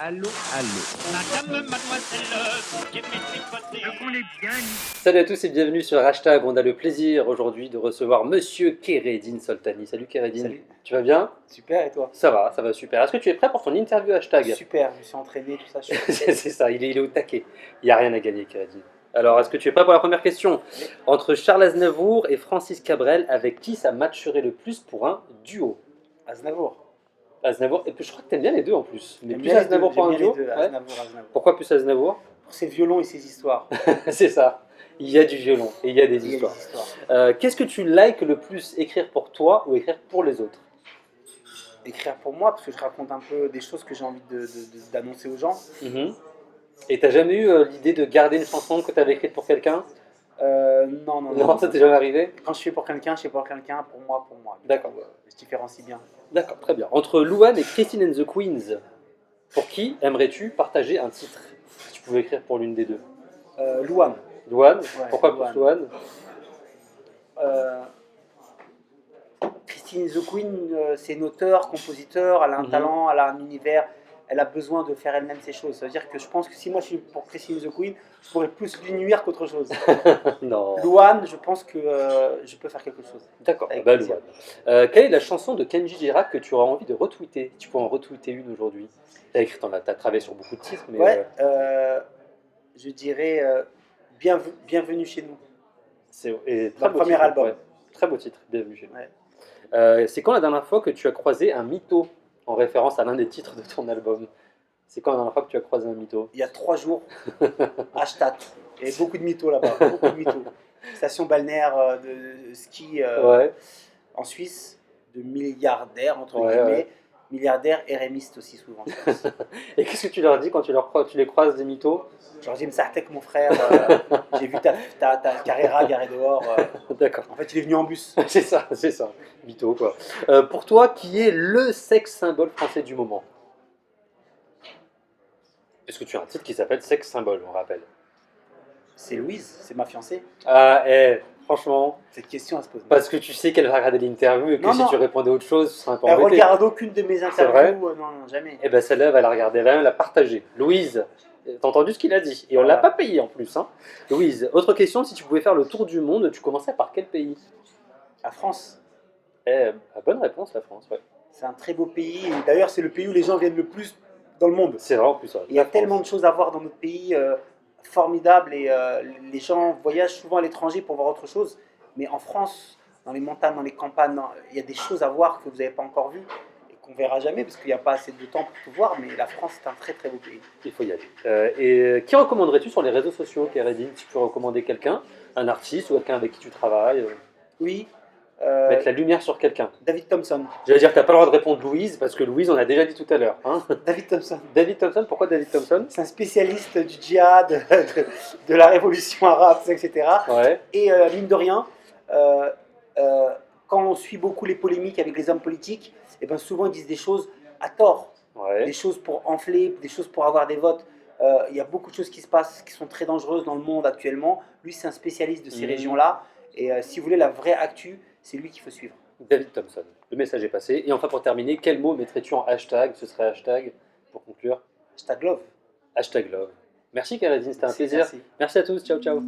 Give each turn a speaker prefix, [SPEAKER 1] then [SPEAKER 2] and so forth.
[SPEAKER 1] Allô, allô.
[SPEAKER 2] Madame, mademoiselle, j'ai mes tricotés.
[SPEAKER 1] On est bien.
[SPEAKER 3] Salut à tous et bienvenue sur Hashtag. On a le plaisir aujourd'hui de recevoir Monsieur Keredine Soltani. Salut Keredine.
[SPEAKER 4] Salut.
[SPEAKER 3] Tu vas bien?
[SPEAKER 4] Super, et toi?
[SPEAKER 3] Ça va super. Est-ce que tu es prêt pour ton interview Hashtag?
[SPEAKER 4] Super, je me suis entraîné, tout ça.
[SPEAKER 3] C'est ça, il est au taquet. Il n'y a rien à gagner Keredine. Alors, est-ce que tu es prêt pour la première question?
[SPEAKER 4] Oui.
[SPEAKER 3] Entre Charles Aznavour et Francis Cabrel, avec qui ça matcherait le plus pour un duo?
[SPEAKER 4] Aznavour.
[SPEAKER 3] Aznavour, et puis je crois que t'aimes bien les deux en plus. Mais
[SPEAKER 4] J'aime
[SPEAKER 3] plus
[SPEAKER 4] bien les
[SPEAKER 3] Aznavour
[SPEAKER 4] deux,
[SPEAKER 3] pour un
[SPEAKER 4] j'aime bien
[SPEAKER 3] duo?
[SPEAKER 4] les deux,
[SPEAKER 3] Ouais.
[SPEAKER 4] Aznavour.
[SPEAKER 3] Pourquoi plus Aznavour?
[SPEAKER 4] Pour ses violons et ses histoires.
[SPEAKER 3] C'est ça. Il y a du violon et il y a des
[SPEAKER 4] Il y a
[SPEAKER 3] histoires.
[SPEAKER 4] des histoires.
[SPEAKER 3] Qu'est-ce que tu likes le plus, écrire pour toi ou écrire pour les autres?
[SPEAKER 4] Écrire pour moi, parce que je raconte un peu des choses que j'ai envie d'annoncer aux gens.
[SPEAKER 3] Mhm. Et t'as jamais eu l'idée de garder une chanson que t'avais écrite pour quelqu'un?
[SPEAKER 4] Non.
[SPEAKER 3] Non, ça t'est jamais arrivé?
[SPEAKER 4] Quand je fais pour quelqu'un, je fais pour quelqu'un, pour moi.
[SPEAKER 3] D'accord.
[SPEAKER 4] Je différencie bien.
[SPEAKER 3] D'accord, très bien. Entre Louane et Christine and the Queens, pour qui aimerais-tu partager un titre? Si tu pouvais écrire pour l'une des deux.
[SPEAKER 4] Louane.
[SPEAKER 3] Louane?
[SPEAKER 4] Ouais,
[SPEAKER 3] Pourquoi
[SPEAKER 4] Louane.
[SPEAKER 3] plus Louane?
[SPEAKER 4] Christine the Queen, c'est une auteure, compositeur, elle a un
[SPEAKER 3] Mhm.
[SPEAKER 4] talent, elle a un univers, elle a besoin de faire elle-même ses choses. Ça veut dire que je pense que si moi je suis pour Christine the Queen, je pourrais plus lui nuire qu'autre chose.
[SPEAKER 3] Non.
[SPEAKER 4] Louane, je pense que je peux faire quelque chose.
[SPEAKER 3] D'accord,
[SPEAKER 4] Avec
[SPEAKER 3] bah
[SPEAKER 4] plaisir.
[SPEAKER 3] Louane. Quelle est la chanson de Kenji Girac que tu auras envie de retweeter? Tu peux en retweeter une aujourd'hui. T'as travaillé sur beaucoup de titres, mais
[SPEAKER 4] Ouais, je dirais Bienvenue chez nous.
[SPEAKER 3] et
[SPEAKER 4] Dans le
[SPEAKER 3] beau
[SPEAKER 4] premier
[SPEAKER 3] titre,
[SPEAKER 4] album.
[SPEAKER 3] ouais. Très beau titre, bienvenue chez nous.
[SPEAKER 4] Ouais.
[SPEAKER 3] C'est quand la dernière fois que tu as croisé un mytho en référence à l'un des titres de ton album? C'est quand la dernière fois que tu as croisé un mytho?
[SPEAKER 4] Il y a 3 jours, à Stade. Il y avait beaucoup de mythos là-bas, beaucoup de mythos. Station balnéaire de ski
[SPEAKER 3] Ouais.
[SPEAKER 4] en Suisse, de milliardaires, entre
[SPEAKER 3] Ouais,
[SPEAKER 4] guillemets.
[SPEAKER 3] ouais.
[SPEAKER 4] Milliardaires érémistes aussi souvent. je pense.
[SPEAKER 3] Et qu'est-ce que tu leur dis quand tu les croises des mythos?
[SPEAKER 4] Genre, j'ai me avec mon frère, j'ai vu ta Carrera garée dehors.
[SPEAKER 3] D'accord.
[SPEAKER 4] En fait, il est venu en bus.
[SPEAKER 3] C'est ça. Mytho, quoi. Pour toi, qui est le sexe symbole français du moment? Est-ce que tu as un titre qui s'appelle Sexe symbole, on rappelle?
[SPEAKER 4] C'est Louise, c'est ma fiancée.
[SPEAKER 3] Ah, franchement,
[SPEAKER 4] Cette question, elle se pose.
[SPEAKER 3] parce que tu sais qu'elle va regarder l'interview et que
[SPEAKER 4] Non,
[SPEAKER 3] si
[SPEAKER 4] non.
[SPEAKER 3] tu répondais autre chose, ce serait un peu
[SPEAKER 4] Elle
[SPEAKER 3] embêté.
[SPEAKER 4] regarde aucune de mes
[SPEAKER 3] vrai
[SPEAKER 4] interviews. Non, jamais.
[SPEAKER 3] Eh ben celle-là, elle va la regarder, elle va même la partager. Louise, t'as entendu ce qu'il a dit? Et on
[SPEAKER 4] Voilà.
[SPEAKER 3] l'a pas payé en plus. Hein. Louise, autre question, si tu pouvais faire le tour du monde, tu commençais par quel pays?
[SPEAKER 4] La France,
[SPEAKER 3] Bonne réponse, la France, ouais.
[SPEAKER 4] c'est un très beau pays. Et d'ailleurs, c'est le pays où les gens viennent le plus dans le monde.
[SPEAKER 3] C'est vrai en plus. Ouais.
[SPEAKER 4] Il y a
[SPEAKER 3] La France.
[SPEAKER 4] tellement de choses à voir dans notre pays, formidables, et les gens voyagent souvent à l'étranger pour voir autre chose. Mais en France, dans les montagnes, dans les campagnes, il y a des choses à voir que vous n'avez pas encore vues et qu'on verra jamais parce qu'il n'y a pas assez de temps pour tout voir. Mais la France, c'est un très très beau pays.
[SPEAKER 3] Il faut y aller. Et qui recommanderais-tu sur les réseaux sociaux, Kéredine? Si tu peux recommander quelqu'un, un artiste ou quelqu'un avec qui tu travailles,
[SPEAKER 4] Oui,
[SPEAKER 3] mettre la lumière sur quelqu'un.
[SPEAKER 4] David Thompson.
[SPEAKER 3] J'allais dire que tu n'as pas le droit de répondre Louise, parce que Louise, on a déjà dit tout à l'heure. Hein.
[SPEAKER 4] David Thompson.
[SPEAKER 3] David Thompson, pourquoi David Thompson?
[SPEAKER 4] C'est un spécialiste du djihad, de la révolution arabe, etc.
[SPEAKER 3] Ouais.
[SPEAKER 4] Et mine de rien, quand on suit beaucoup les polémiques avec les hommes politiques, et ben souvent ils disent des choses à tort,
[SPEAKER 3] Ouais.
[SPEAKER 4] des choses pour enfler, des choses pour avoir des votes. Il y a beaucoup de choses qui se passent qui sont très dangereuses dans le monde actuellement. Lui, c'est un spécialiste de ces
[SPEAKER 3] Mhm.
[SPEAKER 4] régions-là. Et si vous voulez la vraie actu, c'est lui qu'il faut suivre.
[SPEAKER 3] David Thompson. Le message est passé. Et enfin, pour terminer, quel mot mettrais-tu en hashtag? Ce serait hashtag, pour conclure,
[SPEAKER 4] Hashtag love.
[SPEAKER 3] hashtag love. Merci Kéredine, c'était un
[SPEAKER 4] Merci,
[SPEAKER 3] plaisir.
[SPEAKER 4] merci.
[SPEAKER 3] Merci à tous, ciao ciao.